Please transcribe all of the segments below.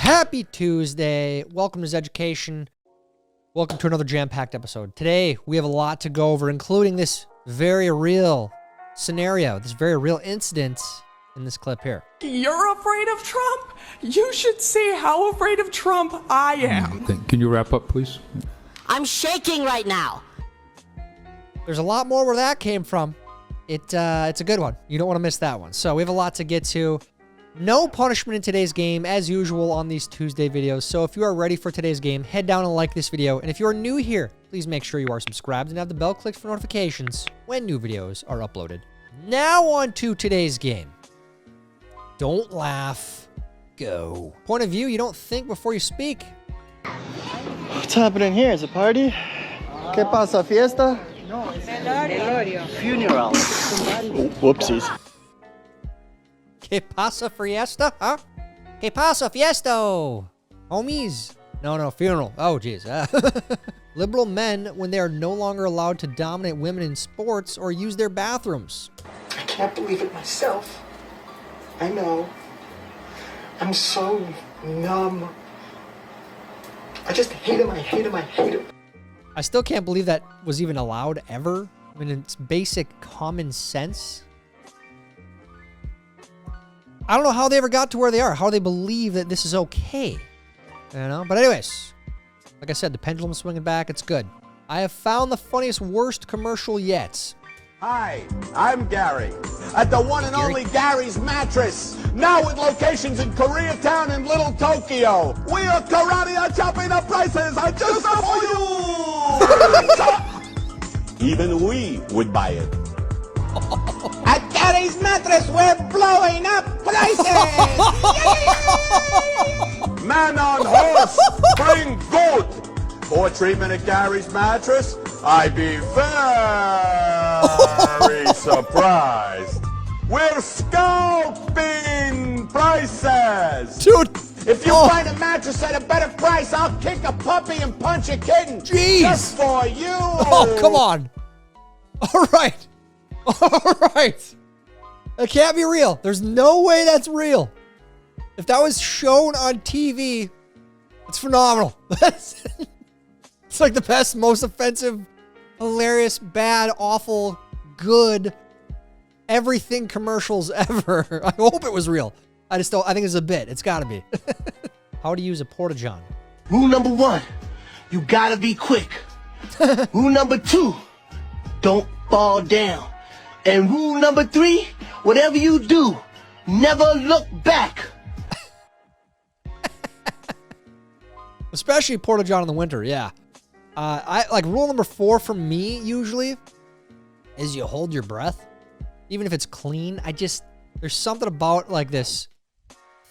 Happy Tuesday. Welcome to Zeducation. Welcome to another jam-packed episode. Today, we have a lot to go over, including this very real scenario, this very real incident in this clip here. You're afraid of Trump? You should see how afraid of Trump I am. Can you wrap up, please? I'm shaking right now. There's a lot more where that came from. It's a good one. You don't want to miss that one. So we have a lot to get to. No punishment in today's game, as usual on these Tuesday videos. So if you are ready for today's game, head down and like this video. And if you are new here, please make sure you are subscribed and have the bell clicked for notifications when new videos are uploaded. Now on to today's game. Don't laugh. Go. Point of view, you don't think before you speak. What's happening here? Is a party? ¿Qué pasa, fiesta? Funeral. Whoopsies. ¿Qué pasa, fiesta? Huh? ¿Qué pasa, fiesto? Homies. No, funeral. Oh, jeez. Liberal men when they are no longer allowed to dominate women in sports or use their bathrooms. I can't believe it myself. I know. I'm so numb. I just hate him. I hate him. I hate him. I still can't believe that was even allowed ever. I mean, it's basic common sense. I don't know how they ever got to where they are, how they believe that this is okay. You know? But anyways, like I said, the pendulum's swinging back. It's good. I have found the funniest, worst commercial yet. Hi, I'm Gary at the one and only Gary's Mattress. Now with locations in Koreatown and Little Tokyo. We are karate chopping up prices. I just for you. Even we would buy it. At Gary's Mattress, we're blowing up prices. Man on horse, bring good. For treatment at Gary's Mattress, I'd be very surprised. We're scalping prices. Dude. If you find a mattress at a better price, I'll kick a puppy and punch a kitten. Jeez. Just for you. Oh, come on. All right. All right. That can't be real. There's no way that's real. If that was shown on TV, it's phenomenal. It's like the best, most offensive, hilarious, bad, awful, good, everything commercials ever. I hope it was real. I think it's a bit. It's got to be. How to use a porta-john. Rule number 1, you gotta be quick. Rule number 2, don't fall down. And rule number 3, whatever you do, never look back. Especially porta-john in the winter, yeah. I like rule number 4 for me usually is you hold your breath. Even if it's clean, there's something about like this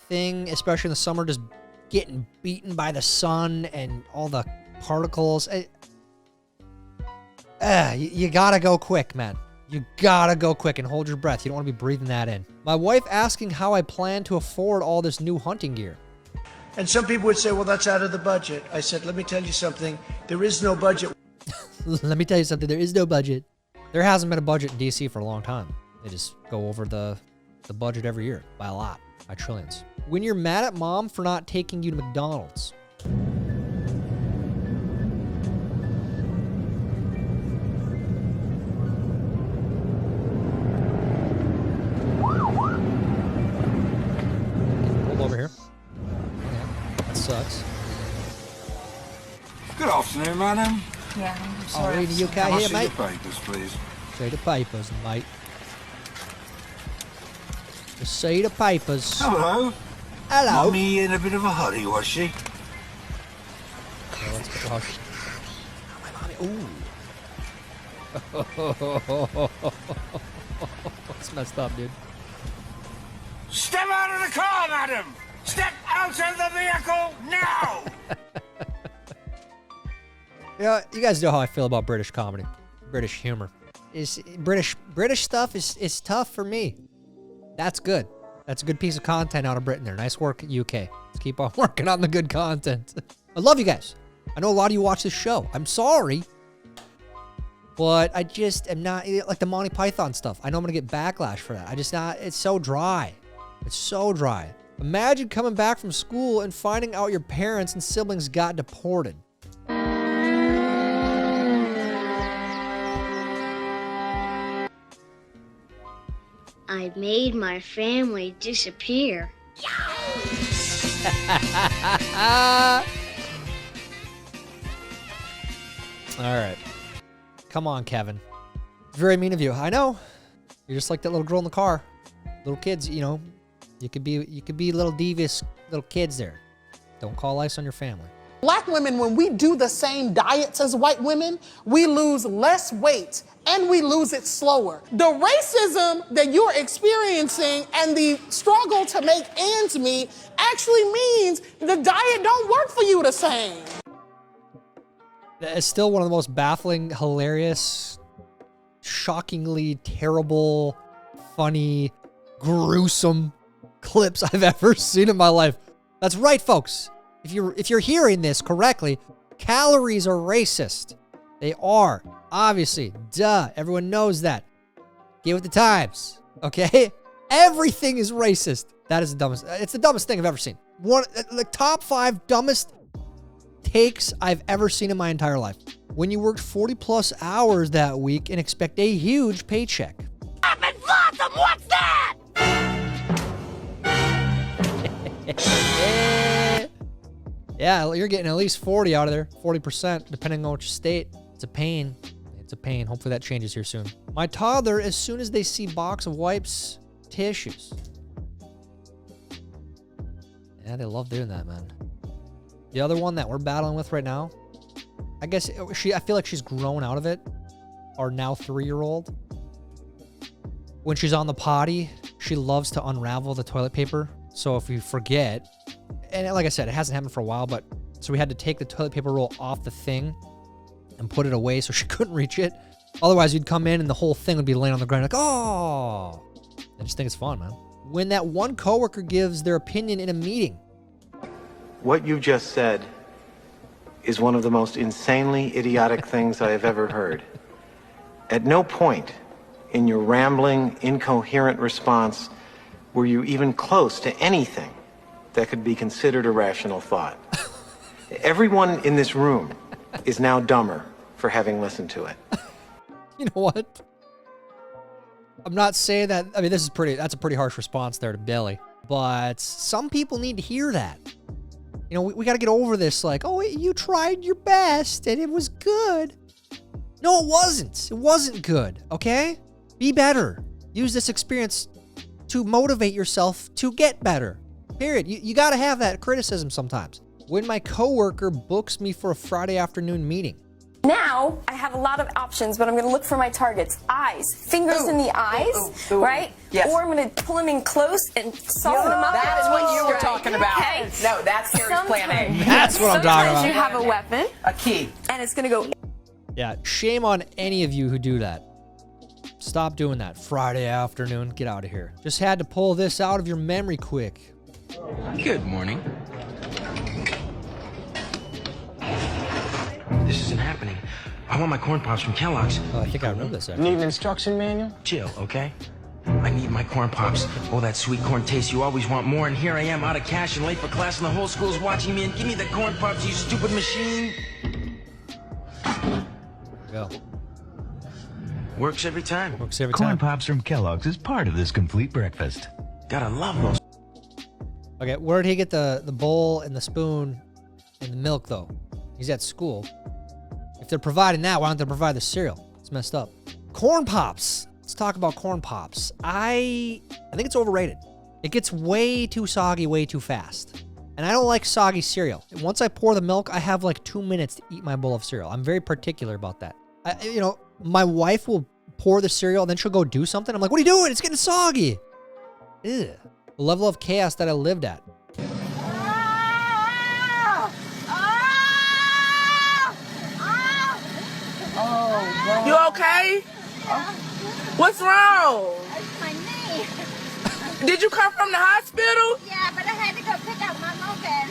thing, especially in the summer, just getting beaten by the sun and all the particles. You gotta go quick, man. You gotta go quick and hold your breath. You don't want to be breathing that in. My wife asking how I plan to afford all this new hunting gear. And some people would say, well, that's out of the budget. I said, let me tell you something. There is no budget. Let me tell you something. There is no budget. There hasn't been a budget in DC for a long time. They just go over the budget every year by a lot, by trillions. When you're mad at mom for not taking you to McDonald's. Pull over here. Yeah, that sucks. Good afternoon, madam. Yeah, I'm Oh, sorry. reading the UK Can I here, see mate. your papers, please? See the papers, mate. Just see the papers. Hello. Hello. Mummy in a bit of a hurry, was she? Oh, let's get Rush. My mommy. Ooh. That's messed up, dude. Step out of the car, madam! Step out of the vehicle now! Yeah, you guys know how I feel about British comedy, British humor. British stuff is tough for me. That's good. That's a good piece of content out of Britain there. Nice work, UK. Let's keep on working on the good content. I love you guys. I know a lot of you watch this show. I'm sorry. But I just am not, like the Monty Python stuff. I know I'm going to get backlash for that. It's so dry. It's so dry. Imagine coming back from school and finding out your parents and siblings got deported. I made my family disappear. All right. Come on, Kevin. Very mean of you. I know. You're just like that little girl in the car. Little kids, you know, you could be little devious little kids there. Don't call ice on your family. Black women, when we do the same diets as white women, we lose less weight and we lose it slower. The racism that you're experiencing and the struggle to make ends meet actually means the diet don't work for you the same. It's still one of the most baffling, hilarious, shockingly terrible, funny, gruesome clips I've ever seen in my life. That's right, folks. If you're hearing this correctly, calories are racist. They are. Obviously. Duh. Everyone knows that. Get with the times. Okay? Everything is racist. That is the dumbest. It's the dumbest thing I've ever seen. One, the top 5 dumbest takes I've ever seen in my entire life. When you worked 40 plus hours that week and expect a huge paycheck. I'm in Blossom, what's that? Yeah, you're getting at least 40 out of there. 40%, depending on which state. It's a pain. It's a pain. Hopefully that changes here soon. My toddler, as soon as they see box of wipes, tissues. Yeah, they love doing that, man. The other one that we're battling with right now, I guess I feel like she's grown out of it. Our now 3-year-old. When she's on the potty, she loves to unravel the toilet paper. So if you forget, and like I said, it hasn't happened for a while, but so we had to take the toilet paper roll off the thing and put it away so she couldn't reach it. Otherwise, you'd come in and the whole thing would be laying on the ground like, oh. I just think it's fun, man. When that one coworker gives their opinion in a meeting. What you just said is one of the most insanely idiotic things I have ever heard. At no point in your rambling, incoherent response were you even close to anything that could be considered a rational thought. Everyone in this room is now dumber for having listened to it. You know what? I'm not saying that. I mean, that's a pretty harsh response there to Billy. But some people need to hear that. You know, we got to get over this like, oh, you tried your best and it was good. No, it wasn't. It wasn't good, okay? Be better. Use this experience to motivate yourself to get better. Period. You got to have that criticism sometimes. When my coworker books me for a Friday afternoon meeting. Now, I have a lot of options, but I'm going to look for my targets. Eyes. Fingers in the eyes, right? Yes. Or I'm going to pull them in close and soften them up. That is what you were talking about. Okay. No, that's Carrie's plan A. That's what I'm talking about. Sometimes you have a weapon. A key. And it's going to go. Yeah, shame on any of you who do that. Stop doing that. Friday afternoon, get out of here. Just had to pull this out of your memory quick. Good morning. This isn't happening. I want my corn pops from Kellogg's. Oh, I think I remember this, actually. Need an instruction manual? Chill, okay? I need my corn pops. Oh, that sweet corn taste. You always want more, and here I am out of cash and late for class, and the whole school's watching me. And give me the corn pops, you stupid machine. Go. Works every time. Works every time. Corn Pops from Kellogg's is part of this complete breakfast. Gotta love those. Okay, where did he get the bowl and the spoon and the milk, though? He's at school. If they're providing that, why don't they provide the cereal? It's messed up. Corn Pops. Let's talk about Corn Pops. I think it's overrated. It gets way too soggy way too fast. And I don't like soggy cereal. Once I pour the milk, I have like 2 minutes to eat my bowl of cereal. I'm very particular about that. You know, my wife will pour the cereal and then she'll go do something. I'm like, what are you doing? It's getting soggy. Ew. The level of chaos that I lived at. You okay? What's wrong? My knee. Did you come from the hospital? Yeah, but I had to go pick up my moped.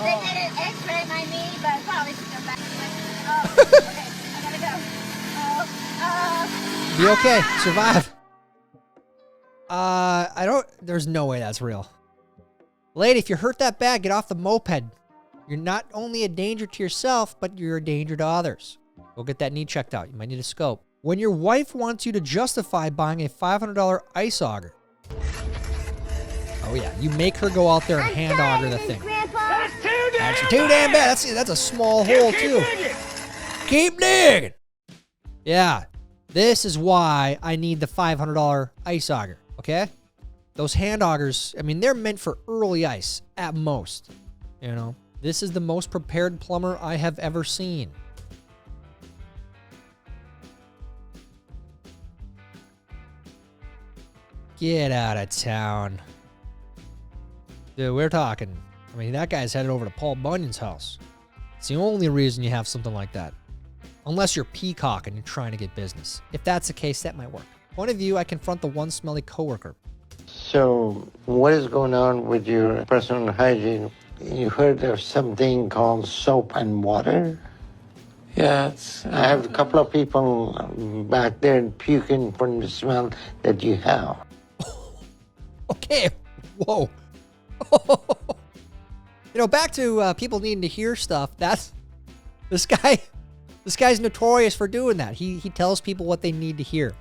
They didn't x-ray my knee, but I probably should go back. Okay, I gotta go. Be okay. Survive. There's no way that's real. Lady, if you're hurt that bad, get off the moped. You're not only a danger to yourself, but you're a danger to others. Go get that knee checked out. You might need a scope. When your wife wants you to justify buying a $500 ice auger. Oh yeah, you make her go out there and hand auger the thing. That's too damn bad. That's a small hole too. Keep digging. Yeah, this is why I need the $500 ice auger, okay? Those hand augers, I mean, they're meant for early ice at most, you know? This is the most prepared plumber I have ever seen. Get out of town. Dude, we're talking. I mean, that guy's headed over to Paul Bunyan's house. It's the only reason you have something like that. Unless you're peacock and you're trying to get business. If that's the case, that might work. Point of view, I confront the one smelly coworker. So, what is going on with your personal hygiene? You heard of something called soap and water? Yeah, I have a couple of people back there puking from the smell that you have. Okay, whoa. You know, back to people needing to hear stuff. This guy's notorious for doing that. He tells people what they need to hear.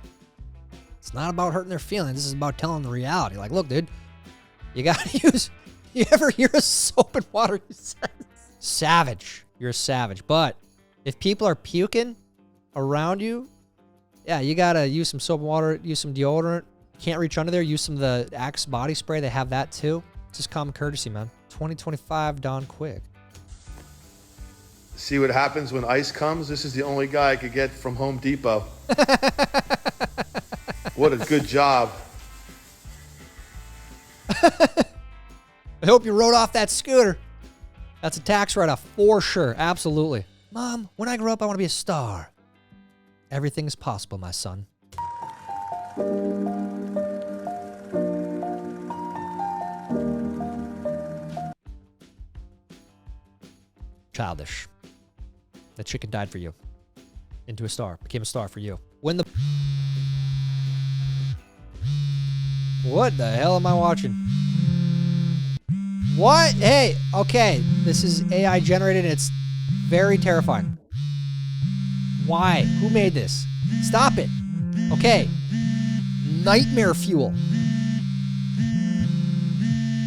It's not about hurting their feelings. This is about telling the reality. Like, look, dude, you gotta use. You ever hear of soap and water? Savage. You're a savage. But if people are puking around you, yeah, you gotta use some soap and water. Use some deodorant. Can't reach under there. Use some of the Axe body spray. They have that too. It's just common courtesy, man. 2025 Don Quick. See what happens when ice comes? This is the only guy I could get from Home Depot. What a good job. I hope you rode off that scooter. That's a tax write-off for sure. Absolutely. Mom, when I grow up, I want to be a star. Everything's possible, my son. Childish. That chicken died for you. Into a star. Became a star for you. When the... What the hell am I watching? What? Hey, okay. This is AI generated and it's very terrifying. Why? Who made this? Stop it. Okay. Nightmare fuel.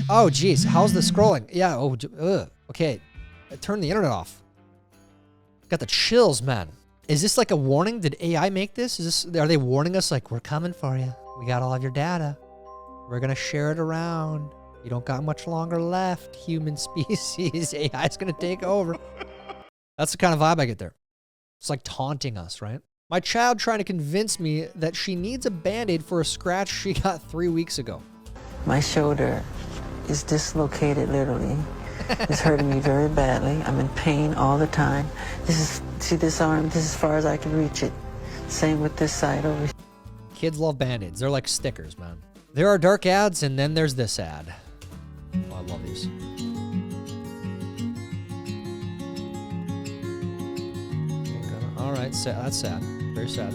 Oh, geez. How's the scrolling? Yeah. Oh, okay. Turn the internet off. Got the chills, man. Is this like a warning? Did AI make this? Are they warning us like, we're coming for you. We got all of your data. We're going to share it around. You don't got much longer left, human species. AI's going to take over. That's the kind of vibe I get there. It's like taunting us, right? My child trying to convince me that she needs a Band-Aid for a scratch she got 3 weeks ago. My shoulder is dislocated, literally. It's hurting me very badly. I'm in pain all the time. See this arm? This is as far as I can reach it. Same with this side over here. Kids love Band-Aids. They're like stickers, man. There are dark ads, and then there's this ad. Oh, I love these. All right, that's sad. Very sad.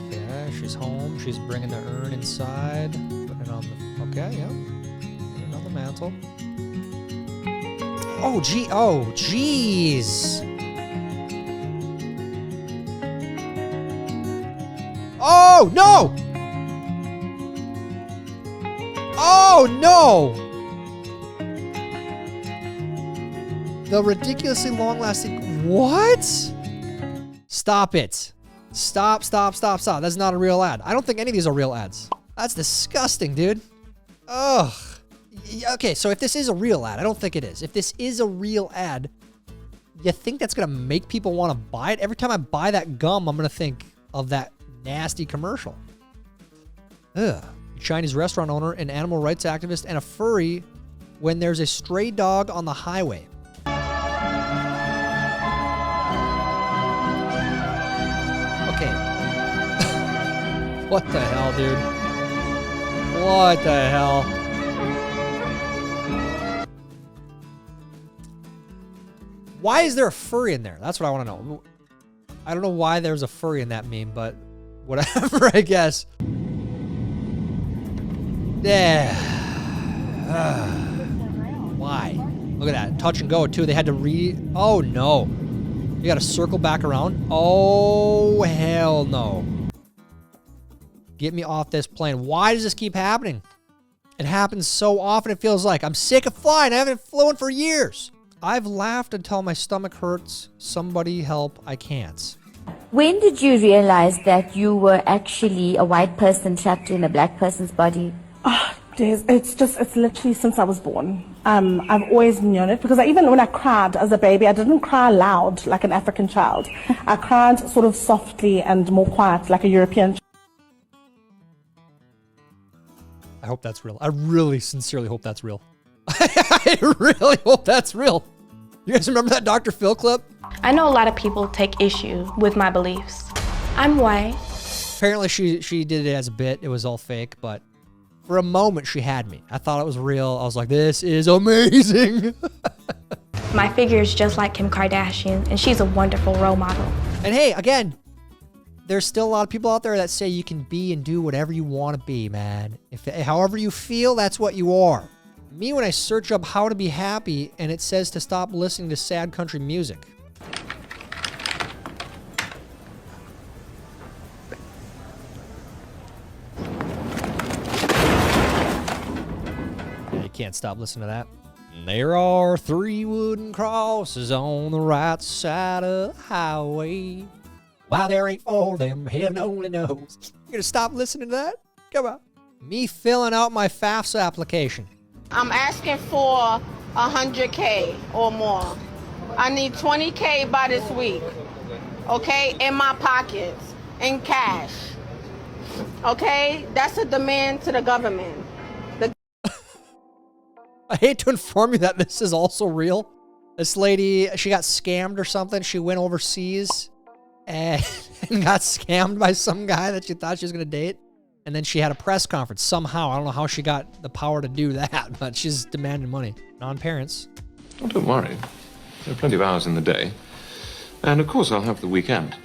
Okay, she's home. She's bringing the urn inside. Putting it on the... Okay, yeah. Putting it on the mantle. Oh, gee. Oh, jeez. Oh, no! Oh, no! The ridiculously long-lasting... What? Stop it. Stop. That's not a real ad. I don't think any of these are real ads. That's disgusting, dude. Ugh. Okay, so if this is a real ad, I don't think it is. If this is a real ad, you think that's going to make people want to buy it? Every time I buy that gum, I'm going to think of that nasty commercial. Ugh. Chinese restaurant owner, an animal rights activist, and a furry when there's a stray dog on the highway. Okay. What the hell, dude? What the hell? Why is there a furry in there? That's what I want to know. I don't know why there's a furry in that meme, but whatever, I guess. Yeah. Why? Look at that. Touch and go, too. They had to Oh, no. You got to circle back around? Oh, hell no. Get me off this plane. Why does this keep happening? It happens so often, it feels like. I'm sick of flying. I haven't flown for years. I've laughed until my stomach hurts. Somebody help. I can't. When did you realize that you were actually a white person trapped in a black person's body? It's literally since I was born. I've always known it because even when I cried as a baby, I didn't cry loud like an African child. I cried sort of softly and more quiet like a European child. I hope that's real. I really sincerely hope that's real. I really hope that's real. You guys remember that Dr. Phil clip? I know a lot of people take issue with my beliefs. I'm white. Apparently she did it as a bit. It was all fake, but for a moment she had me. I thought it was real. I was like, this is amazing. My figure is just like Kim Kardashian, and she's a wonderful role model. And hey, again, there's still a lot of people out there that say you can be and do whatever you want to be, man. However you feel, that's what you are. Me, when I search up how to be happy and it says to stop listening to sad country music. Yeah, you can't stop listening to that. There are 3 wooden crosses on the right side of the highway. Why there ain't 4 of them, heaven only knows. You gonna stop listening to that? Come on. Me filling out my FAFSA application. I'm asking for 100K or more. I need 20K by this week. Okay? In my pockets. In cash. Okay? That's a demand to the government. I hate to inform you that this is also real. This lady, she got scammed or something. She went overseas and got scammed by some guy that she thought she was going to date. And then she had a press conference somehow. I don't know how she got the power to do that, but she's demanding money. Non-parents. Oh, don't worry. There are plenty of hours in the day. And of course I'll have the weekend.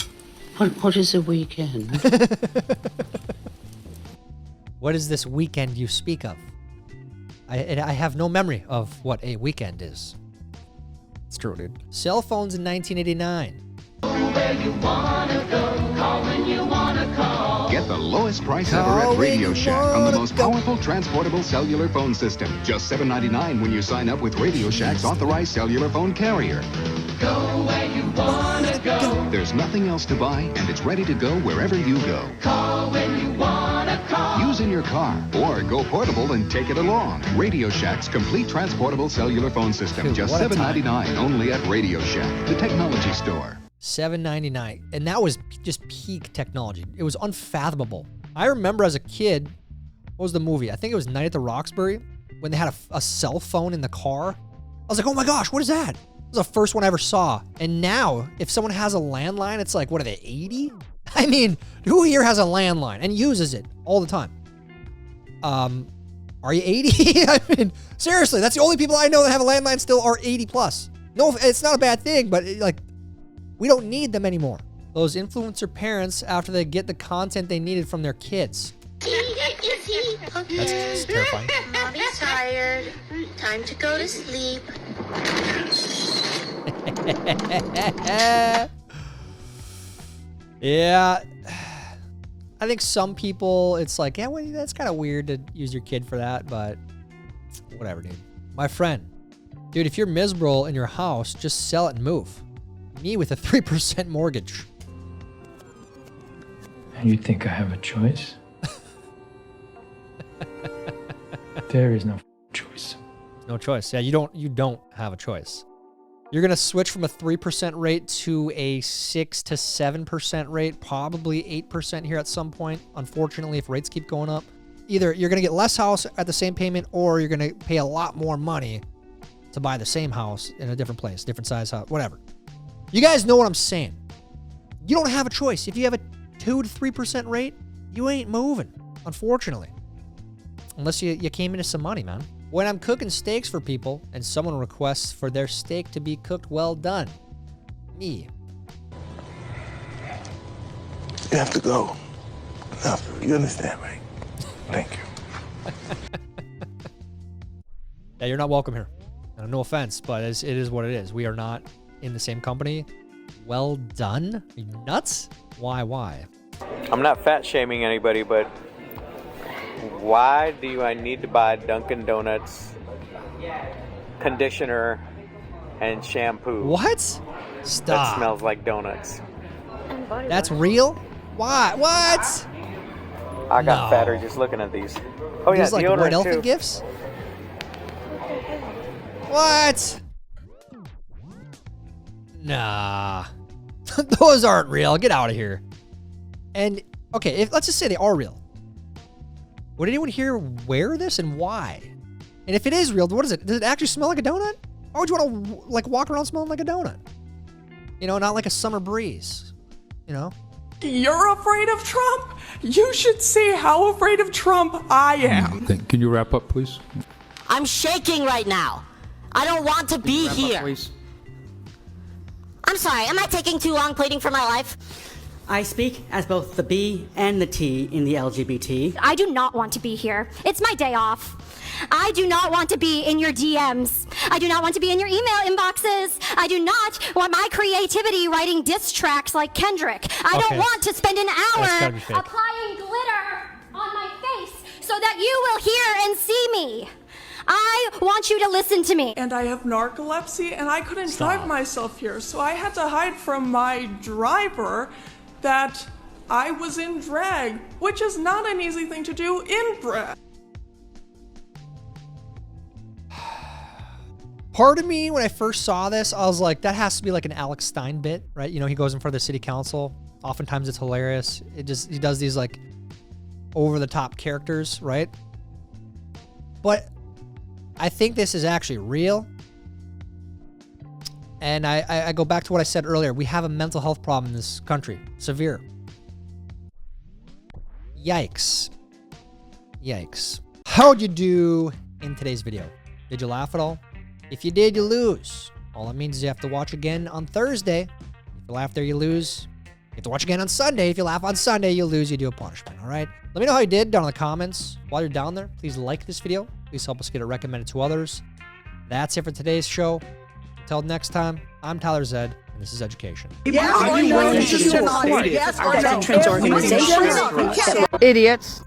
What is a weekend? What is this weekend you speak of? I have no memory of what a weekend is. It's true, dude. Cell phones in 1989. Where you wanna go, call when you wanna call. Get the lowest price ever at Radio Shack on the most powerful transportable cellular phone system. Just $7.99 when you sign up with Radio Shack's authorized cellular phone carrier. Go where you wanna go. There's nothing else to buy, and it's ready to go wherever you go. Call when you wanna call. Use in your car, or go portable and take it along. Radio Shack's complete transportable cellular phone system. Dude, just what a time. $7.99 only at Radio Shack, the technology store. $7.99, and that was just peak technology. It was unfathomable. I remember as a kid, what was the movie? I think it was Night at the Roxbury, when they had a cell phone in the car. I was like, oh my gosh, what is that? It was the first one I ever saw. And now, if someone has a landline, it's like, what are they, 80? I mean, who here has a landline and uses it all the time? Are you 80? I mean, seriously, that's the only people I know that have a landline still are 80 plus. No, it's not a bad thing, but we don't need them anymore. Those influencer parents, after they get the content they needed from their kids. That's terrifying. Mommy's tired. Time to go to sleep. Yeah. I think some people, it's like, yeah, well, that's kind of weird to use your kid for that, but whatever, dude. My friend, dude, if you're miserable in your house, just sell it and move. Me with a 3% mortgage. You think I have a choice? There is no choice. No choice. Yeah, you don't have a choice. You're gonna switch from a 3% rate to a 6 to 7% rate, probably 8% here at some point. Unfortunately, if rates keep going up, either you're gonna get less house at the same payment, or you're gonna pay a lot more money to buy the same house in a different place, different size house, whatever. You guys know what I'm saying. You don't have a choice. If you have a 2 to 3% rate, you ain't moving, unfortunately. Unless you came into some money, man. When I'm cooking steaks for people and someone requests for their steak to be cooked well done, me. You have to go. Enough. You understand, right? Thank you. Yeah, you're not welcome here. No offense, but it is what it is. We are not in the same company. Well done. Are you nuts? Why? I'm not fat shaming anybody, but why do I need to buy Dunkin' Donuts conditioner and shampoo? What? That Stop. smells like donuts. That's real? Why? What? I got No. fatter just looking at these. Oh yeah, These like deodorant white elephant too. gifts? What? Nah. Those aren't real. Get out of here. And, okay, let's just say they are real. Would anyone here wear this and why? And if it is real, what is it? Does it actually smell like a donut? Why would you want to, like, walk around smelling like a donut? You know, not like a summer breeze. You know? You're afraid of Trump? You should see how afraid of Trump I am. Can you wrap up, please? I'm shaking right now. I don't want to be here. I'm sorry, am I taking too long pleading for my life? I speak as both the B and the T in the LGBT. I do not want to be here. It's my day off. I do not want to be in your DMs. I do not want to be in your email inboxes. I do not want my creativity writing diss tracks like Kendrick. I don't want to spend an hour applying glitter on my face so that you will hear and see me. I want you to listen to me. And I have narcolepsy, and I couldn't drive myself here, so I had to hide from my driver that I was in drag, which is not an easy thing to do in drag. Part of me, when I first saw this, I was like, that has to be like an Alex Stein bit, right? You know, he goes in front of the city council. Oftentimes it's hilarious. He does these like over-the-top characters, right? But I think this is actually real. And I go back to what I said earlier. We have a mental health problem in this country. Severe. Yikes. Yikes. How'd you do in today's video? Did you laugh at all? If you did, you lose. All that means is you have to watch again on Thursday. If you laugh there, you lose. You have to watch again on Sunday. If you laugh on Sunday, you lose. You do a punishment, all right? Let me know how you did down in the comments. While you're down there, please like this video. Please help us get it recommended to others. That's it for today's show. Until next time, I'm Tyler Zed, and this is Education. Yes, or no, Idiots.